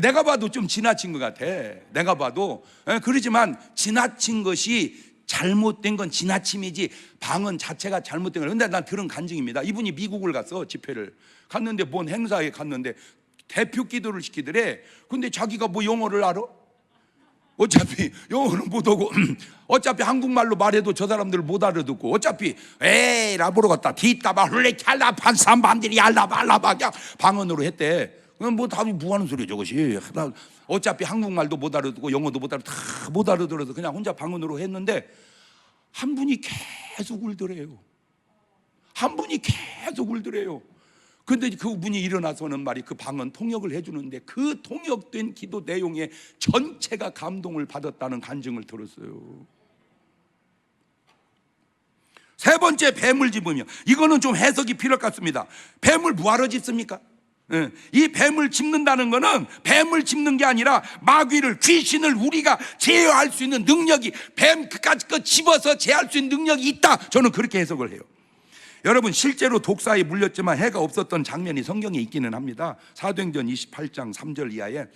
내가 봐도 좀 지나친 것 같아. 내가 봐도. 그러지만 지나친 것이 잘못된 건 지나침이지 방언 자체가 잘못된 거예요. 근데 난 들은 간증입니다. 이분이 미국을 갔어. 집회를 갔는데 뭔 행사에 갔는데 대표 기도를 시키더래. 근데 자기가 뭐 영어를 알아? 어차피 영어는 못하고 어차피 한국말로 말해도 저 사람들 못 알아듣고 어차피 에이 라보로 갔다 디따바 훌레 찰라 반삼반들이 알라발라바 그냥 방언으로 했대. 뭐 답이 뭐하는 소리야 저것이. 어차피 한국말도 못 알아듣고 영어도 못 알아듣고 다 못 알아들어서 그냥 혼자 방언으로 했는데 한 분이 계속 울더래요. 한 분이 계속 울더래요. 근데 그 분이 일어나서는 말이 그 방언 통역을 해주는데 그 통역된 기도 내용에 전체가 감동을 받았다는 간증을 들었어요. 세 번째, 뱀을 집으며. 이거는 좀 해석이 필요할 것 같습니다. 뱀을 뭐하러 집습니까? 이 뱀을 집는다는 거는 뱀을 집는 게 아니라 마귀를, 귀신을 우리가 제어할 수 있는 능력이, 뱀 그까짓 거 집어서 제어할 수 있는 능력이 있다. 저는 그렇게 해석을 해요. 여러분, 실제로 독사에 물렸지만 해가 없었던 장면이 성경에 있기는 합니다. 사도행전 28장 3절 이하에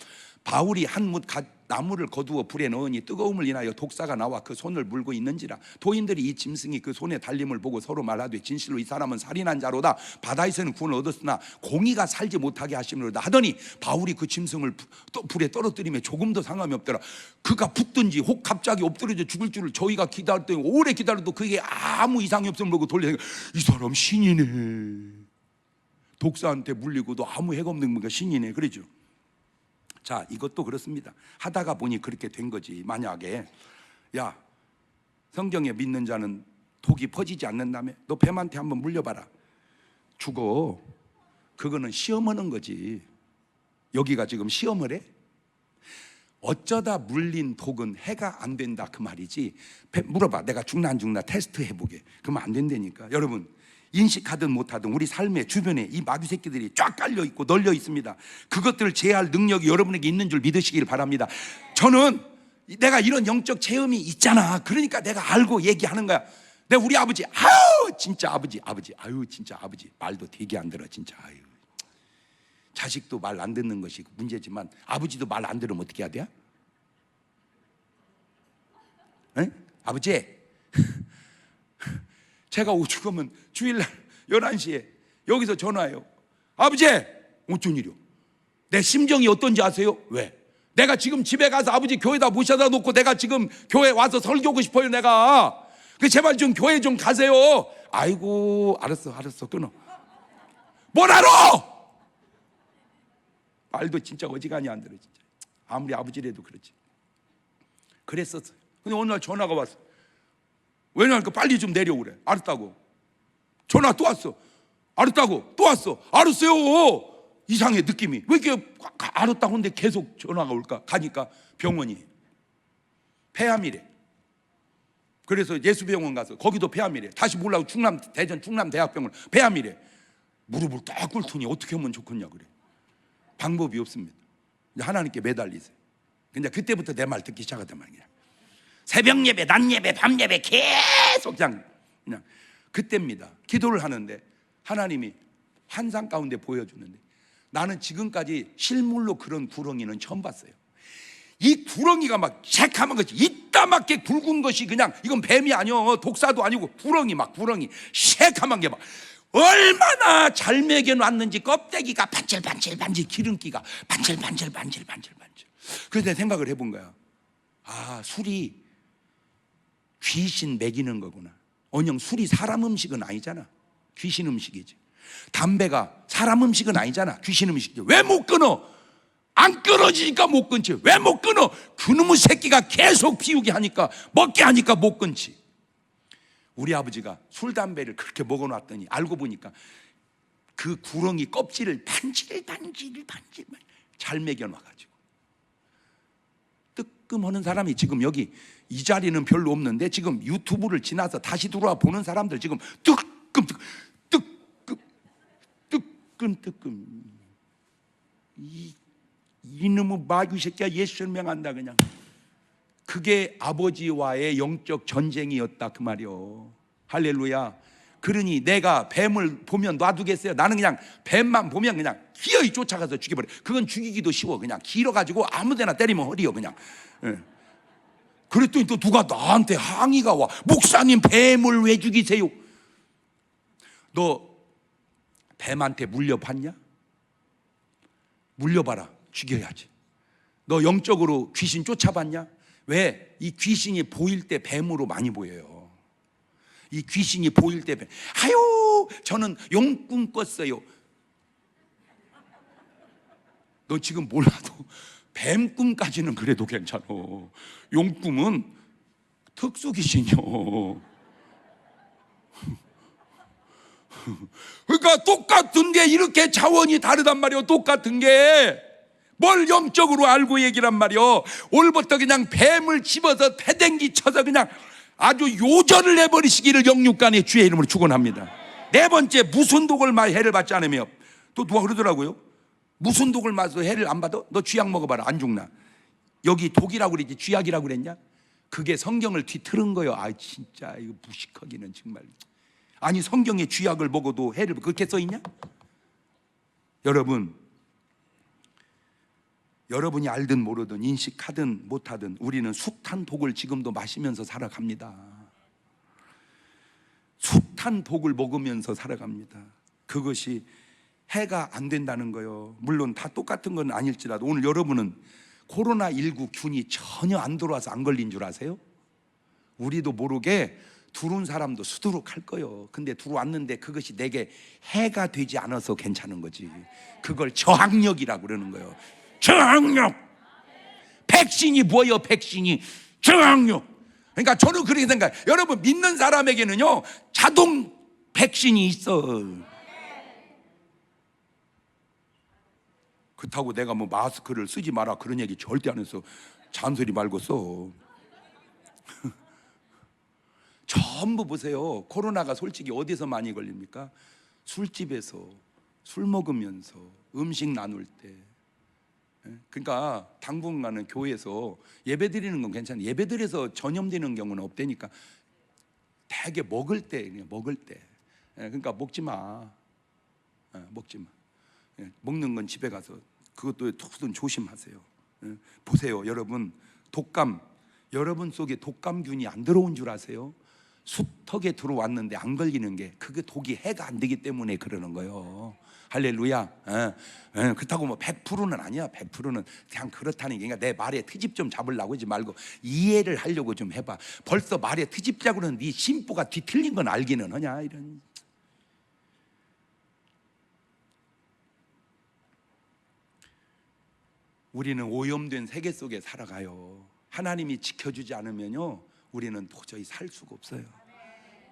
바울이 한 뭇 나무를 거두어 불에 넣으니 뜨거움을 인하여 독사가 나와 그 손을 물고 있는지라. 도인들이 이 짐승이 그 손의 달림을 보고 서로 말하되 진실로 이 사람은 살인한 자로다. 바다에서는 구원을 얻었으나 공의가 살지 못하게 하심으로다 하더니 바울이 그 짐승을 불에 떨어뜨리며 조금도 상함이 없더라. 그가 붙든지 혹 갑자기 엎드려져 죽을 줄을 저희가 기다렸더니 오래 기다려도 그게 아무 이상이 없음을 보고 돌리니까 이 사람 신이네. 독사한테 물리고도 아무 해가 없는 건가 신이네. 그러죠. 자, 이것도 그렇습니다. 하다가 보니 그렇게 된 거지. 만약에 야, 성경에 믿는 자는 독이 퍼지지 않는다며? 너 뱀한테 한번 물려봐라. 죽어. 그거는 시험하는 거지. 여기가 지금 시험을 해? 어쩌다 물린 독은 해가 안 된다 그 말이지. 물어봐. 내가 죽나 안 죽나 테스트 해보게. 그러면 안 된다니까. 여러분, 인식하든 못하든 우리 삶의 주변에 이 마귀 새끼들이 쫙 깔려 있고 널려 있습니다. 그것들을 제어할 능력이 여러분에게 있는 줄 믿으시길 바랍니다. 저는 내가 이런 영적 체험이 있잖아. 그러니까 내가 알고 얘기하는 거야. 내가 우리 아버지, 아유 진짜 아버지, 아유 진짜 아버지 말도 되게 안 들어 진짜. 아유, 자식도 말 안 듣는 것이 문제지만 아버지도 말 안 들으면 어떻게 해야 돼? 에? 아버지 제가 죽으면 주일날 11시에 여기서 전화해요. 아버지, 어쩐 일이요? 내 심정이 어떤지 아세요? 왜? 내가 지금 집에 가서 아버지 교회다 모셔다 놓고 내가 지금 교회 와서 설교하고 싶어요. 내가 그 제발 좀 교회 좀 가세요. 아이고 알았어 끊어. 뭘 알아? 말도 진짜 어지간히 안 들어. 진짜 아무리 아버지라도 그렇지. 그랬었어요. 근데 어느 날 전화가 왔어. 왜냐니까 빨리 좀 내려오래. 알았다고. 전화 또 왔어. 알았다고. 또 왔어. 알았어요. 이상해 느낌이. 왜 이렇게 알았다고 하는데 계속 전화가 올까? 가니까 병원이 폐암이래. 그래서 예수병원 가서 거기도 폐암이래. 다시 몰라고 대전 충남대학병원 폐암이래. 무릎을 딱 꿇더니 어떻게 하면 좋겠냐 그래. 방법이 없습니다. 하나님께 매달리세요. 근데 그때부터 내 말 듣기 시작하단 말이야. 새벽 예배, 낮 예배, 밤 예배 계속 그냥 그때입니다. 기도를 하는데 하나님이 환상 가운데 보여주는데 나는 지금까지 실물로 그런 구렁이는 처음 봤어요. 이 구렁이가 막 새카만 것이 이따맣게 굵은 것이 그냥 이건 뱀이 아니요 독사도 아니고 구렁이 새카만 게 막 얼마나 잘 먹여놨는지 껍데기가 반질반질 기름기가 반질반질. 그래서 내가 생각을 해본 거야. 아, 술이 귀신 먹이는 거구나. 언영 술이 사람 음식은 아니잖아. 귀신 음식이지. 담배가 사람 음식은 아니잖아. 귀신 음식이지. 왜 못 끊어? 안 끊어지니까 못 끊지. 왜 못 끊어? 그놈의 새끼가 계속 피우게 하니까 먹게 하니까 못 끊지. 우리 아버지가 술 담배를 그렇게 먹어놨더니 알고 보니까 그 구렁이 껍질을 반질 잘 먹여놔가지고 뜨끔하는 사람이 지금 여기 이 자리는 별로 없는데 지금 유튜브를 지나서 다시 들어와 보는 사람들 지금 뜨끔 이놈의 마귀 새끼야 예수 설명한다 그냥. 그게 아버지와의 영적 전쟁이었다 그 말이요. 할렐루야. 그러니 내가 뱀을 보면 놔두겠어요? 나는 그냥 뱀만 보면 그냥 기어이 쫓아가서 죽여버려. 그건 죽이기도 쉬워. 그냥 길어가지고 아무데나 때리면 허리요 그냥. 그랬더니 또 누가 나한테 항의가 와. 목사님 뱀을 왜 죽이세요? 너 뱀한테 물려봤냐? 물려봐라. 죽여야지. 너 영적으로 귀신 쫓아봤냐? 왜? 이 귀신이 보일 때 뱀으로 많이 보여요. 이 귀신이 보일 때 뱀. 아유 저는 용꿈 꿨어요. 너 지금 몰라도 뱀 꿈까지는 그래도 괜찮아. 용꿈은 특수 귀신이요. 그러니까 똑같은 게 이렇게 차원이 다르단 말이에요. 똑같은 게 뭘 영적으로 알고 얘기란 말이요. 올부터 그냥 뱀을 집어서 패댕기 쳐서 그냥 아주 요절을 해버리시기를 영육간에 주의 이름으로 축원합니다. 네 번째, 무슨 독을 마여 해를 받지 않으며. 또 누가 그러더라고요. 무슨 독을 마셔서 해를 안 받아? 너 쥐약 먹어봐라 안 죽나. 여기 독이라고 그랬지 쥐약이라고 그랬냐? 그게 성경을 뒤틀은 거예요. 아 진짜 이거 무식하기는 정말. 아니 성경에 쥐약을 먹어도 해를 그렇게 써있냐? 여러분이 알든 모르든 인식하든 못하든 우리는 숱한 독을 지금도 마시면서 살아갑니다. 숱한 독을 먹으면서 살아갑니다. 그것이 해가 안 된다는 거예요. 물론 다 똑같은 건 아닐지라도 오늘 여러분은 코로나19 균이 전혀 안 들어와서 안 걸린 줄 아세요? 우리도 모르게 들어온 사람도 수두룩할 거예요. 근데 들어왔는데 그것이 내게 해가 되지 않아서 괜찮은 거지. 그걸 저항력이라고 그러는 거예요. 저항력. 백신이 뭐예요? 백신이 저항력. 그러니까 저는 그렇게 생각해요. 여러분 믿는 사람에게는요 자동 백신이 있어. 그렇다고 내가 뭐 마스크를 쓰지 마라 그런 얘기 절대 안 했어. 잔소리 말고 써. 전부 보세요. 코로나가 솔직히 어디서 많이 걸립니까? 술집에서 술 먹으면서 음식 나눌 때. 그러니까 당분간은 교회에서 예배 드리는 건 괜찮아요. 예배 드려서 전염되는 경우는 없다니까. 되게 먹을 때 그러니까 먹지 마. 먹는 건 집에 가서 그것도 특수는 조심하세요. 보세요 여러분, 독감 여러분 속에 독감균이 안 들어온 줄 아세요? 수턱에 들어왔는데 안 걸리는 게 그게 독이 해가 안 되기 때문에 그러는 거예요. 할렐루야. 그렇다고 뭐 100%는 아니야. 100%는 그냥 그렇다는 게, 그러니까 내 말에 트집 좀 잡으려고 하지 말고 이해를 하려고 좀 해봐. 벌써 말에 트집 잡으면 네 심보가 뒤틀린 건 알기는 하냐 이런. 우리는 오염된 세계 속에 살아가요. 하나님이 지켜주지 않으면요 우리는 도저히 살 수가 없어요.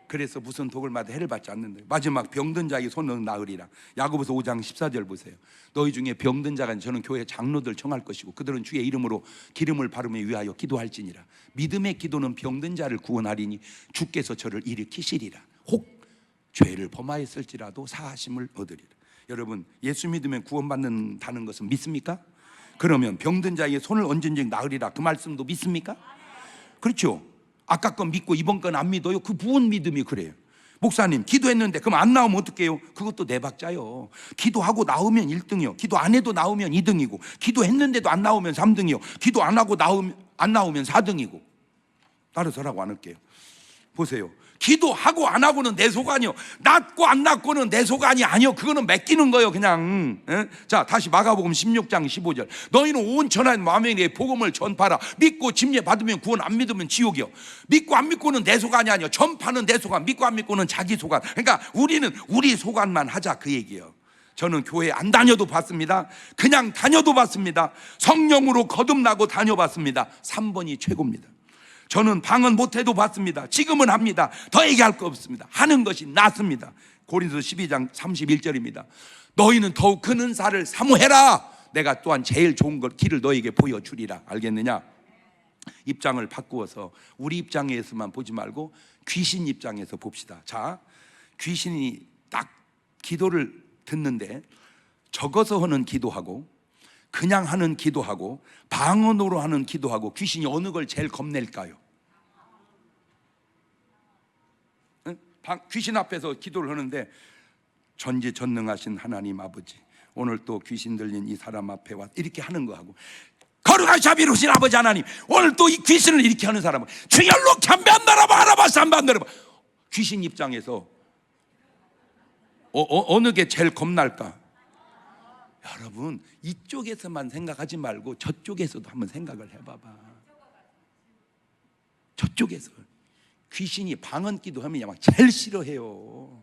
그래서 무슨 독을 맞아 해를 받지 않는다. 마지막 병든 자에게 손을 나으리라. 야고보서 5장 14절 보세요. 너희 중에 병든 자가 저는 교회 장로들 청할 것이고 그들은 주의 이름으로 기름을 바르며 위하여 기도할지니라. 믿음의 기도는 병든 자를 구원하리니 주께서 저를 일으키시리라. 혹 죄를 범하였을지라도 사하심을 얻으리라. 여러분, 예수 믿으면 구원받는다는 것은 믿습니까? 그러면 병든 자에게 손을 얹은 즉 나으리라, 그 말씀도 믿습니까? 그렇죠. 아까 건 믿고 이번 건 안 믿어요. 그 무슨 믿음이 그래요? 목사님 기도했는데 그럼 안 나오면 어떡해요? 그것도 내 박자요. 기도하고 나오면 1등이요 기도 안 해도 나오면 2등이고 기도했는데도 안 나오면 3등이요 기도 안 하고 안 나오면 4등이고. 따라서라고 안 할게요. 보세요. 기도하고 안 하고는 내 소관이요, 낫고 안 낫고는 내 소관이 아니요. 그거는 맡기는 거예요 그냥. 자, 다시 마가복음 16장 15절. 너희는 온 천하의 만민에게 복음을 전파하라. 믿고 침례 받으면 구원, 안 믿으면 지옥이요. 믿고 안 믿고는 내 소관이 아니요, 전파는 내 소관, 믿고 안 믿고는 자기 소관. 그러니까 우리는 우리 소관만 하자 그 얘기예요. 저는 교회 안 다녀도 봤습니다. 그냥 다녀도 봤습니다. 성령으로 거듭나고 다녀봤습니다. 3번이 최고입니다. 저는 방언 못해도 봤습니다. 지금은 합니다. 더 얘기할 거 없습니다. 하는 것이 낫습니다. 고린도서 12장 31절입니다. 너희는 더욱 큰 은사를 사모해라. 내가 또한 제일 좋은 길을 너에게 보여주리라. 알겠느냐? 입장을 바꾸어서 우리 입장에서만 보지 말고 귀신 입장에서 봅시다. 자, 귀신이 딱 기도를 듣는데 적어서 하는 기도하고 그냥 하는 기도하고 방언으로 하는 기도하고 귀신이 어느 걸 제일 겁낼까요? 귀신 앞에서 기도를 하는데 전지전능하신 하나님 아버지, 오늘 또 귀신 들린 이 사람 앞에 와 이렇게 하는 거하고 거룩하신 자비로우신 아버지 하나님, 오늘 또 이 귀신을 이렇게 하는 사람은 주열로 참배한다라바 하라바 삼반다라바. 귀신 입장에서 어느 게 제일 겁날까? 여러분, 이쪽에서만 생각하지 말고 저쪽에서도 한번 생각을 해봐봐. 저쪽에서 귀신이 방언 기도하면 막 제일 싫어해요.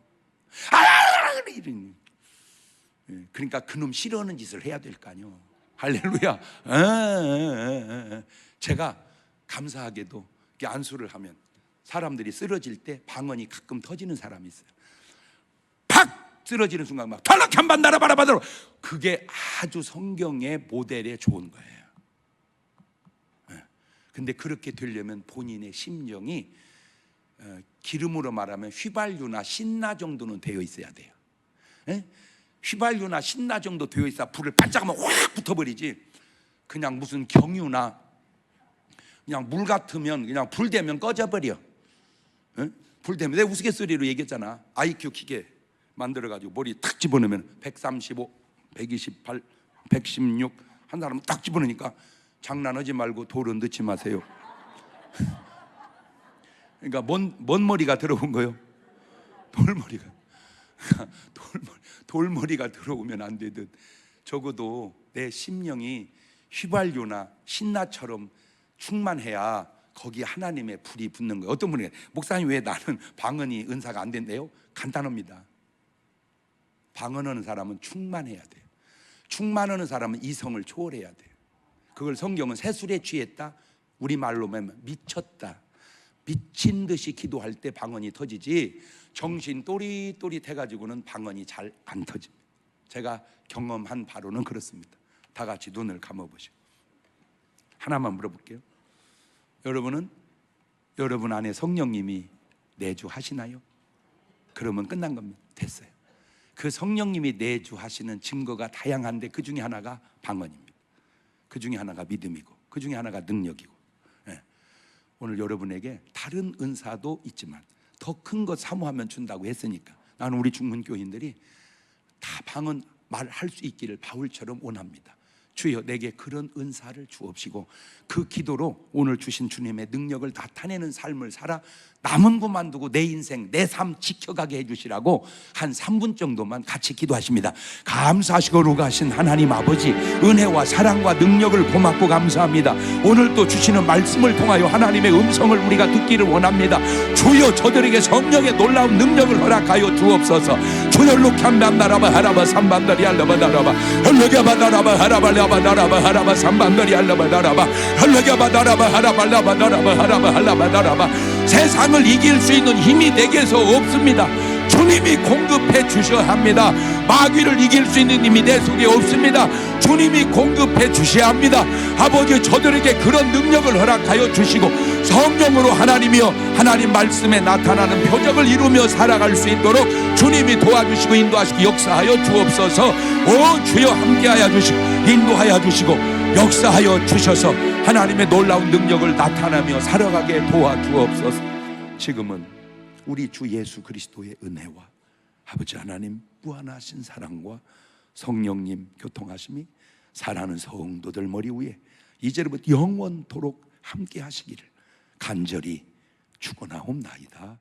그러니까 그놈 싫어하는 짓을 해야 될 거 아니에요. 할렐루야. 제가 감사하게도 안수를 하면 사람들이 쓰러질 때 방언이 가끔 터지는 사람이 있어요. 팍 쓰러지는 순간 막 탈락한반 나라바라바로. 그게 아주 성경의 모델에 좋은 거예요. 근데 그렇게 되려면 본인의 심정이 기름으로 말하면 휘발유나 신나 정도는 되어 있어야 돼요. 휘발유나 신나 정도 되어 있어야 불을 반짝하면 확 붙어버리지. 그냥 무슨 경유나 그냥 물 같으면 그냥 불 되면 꺼져버려. 불 되면 내가 우스갯소리로 얘기했잖아. IQ 기계 만들어가지고 머리 탁 집어넣으면 135, 128, 116 한 사람은 딱 집어넣으니까 장난하지 말고 돌은 넣지 마세요. 그러니까 뭔 머리가 들어온 거예요? 돌머리가. 돌머리가 들어오면 안 되듯 적어도 내 심령이 휘발유나 신나처럼 충만해야 거기 하나님의 불이 붙는 거예요. 어떤 분이 목사님 왜 나는 방언이 은사가 안 된대요? 간단합니다. 방언하는 사람은 충만해야 돼요. 충만하는 사람은 이성을 초월해야 돼요. 그걸 성경은 새술에 취했다, 우리말로 하면 미쳤다, 미친 듯이 기도할 때 방언이 터지지 정신 또릿또릿 해가지고는 방언이 잘 안 터집니다. 제가 경험한 바로는 그렇습니다. 다 같이 눈을 감아보시고 하나만 물어볼게요. 여러분은 여러분 안에 성령님이 내주하시나요? 그러면 끝난 겁니다. 됐어요. 그 성령님이 내주하시는 증거가 다양한데 그 중에 하나가 방언입니다. 그 중에 하나가 믿음이고 그 중에 하나가 능력이고. 오늘 여러분에게 다른 은사도 있지만 더 큰 것 사모하면 준다고 했으니까 나는 우리 중문교인들이 다 방언 말할 수 있기를 바울처럼 원합니다. 주여 내게 그런 은사를 주옵시고 그 기도로 오늘 주신 주님의 능력을 나타내는 삶을 살아 남은 것만 두고 내 인생, 내 삶 지켜가게 해주시라고 한 3분 정도만 같이 기도하십니다. 감사하시고 거룩하신 하나님 아버지, 은혜와 사랑과 능력을 고맙고 감사합니다. 오늘 또 주시는 말씀을 통하여 하나님의 음성을 우리가 듣기를 원합니다. 주여 저들에게 성령의 놀라운 능력을 허락하여 주옵소서. 주여 루캄반다라바 하라바 삼반다리 알라바다라바 헐르갸바다라바 하라발라바다라바 하라바 삼반다리 알라바다라바 헐르갸바다라바 하라발라바다라바 하라바 할라바다라바. 세상을 이길 수 있는 힘이 내게서 없습니다. 주님이 공급해 주셔야 합니다. 마귀를 이길 수 있는 힘이 내 속에 없습니다. 주님이 공급해 주셔야 합니다. 아버지, 저들에게 그런 능력을 허락하여 주시고 성령으로 하나님이여 하나님 말씀에 나타나는 표적을 이루며 살아갈 수 있도록 주님이 도와주시고 인도하시고 역사하여 주옵소서. 오 주여, 함께하여 주시고 인도하여 주시고 역사하여 주셔서 하나님의 놀라운 능력을 나타나며 살아가게 도와주옵소서. 지금은 우리 주 예수 그리스도의 은혜와 아버지 하나님 무한하신 사랑과 성령님 교통하심이 사랑하는 성도들 머리 위에 이제부터 영원토록 함께 하시기를 간절히 축원하옵나이다.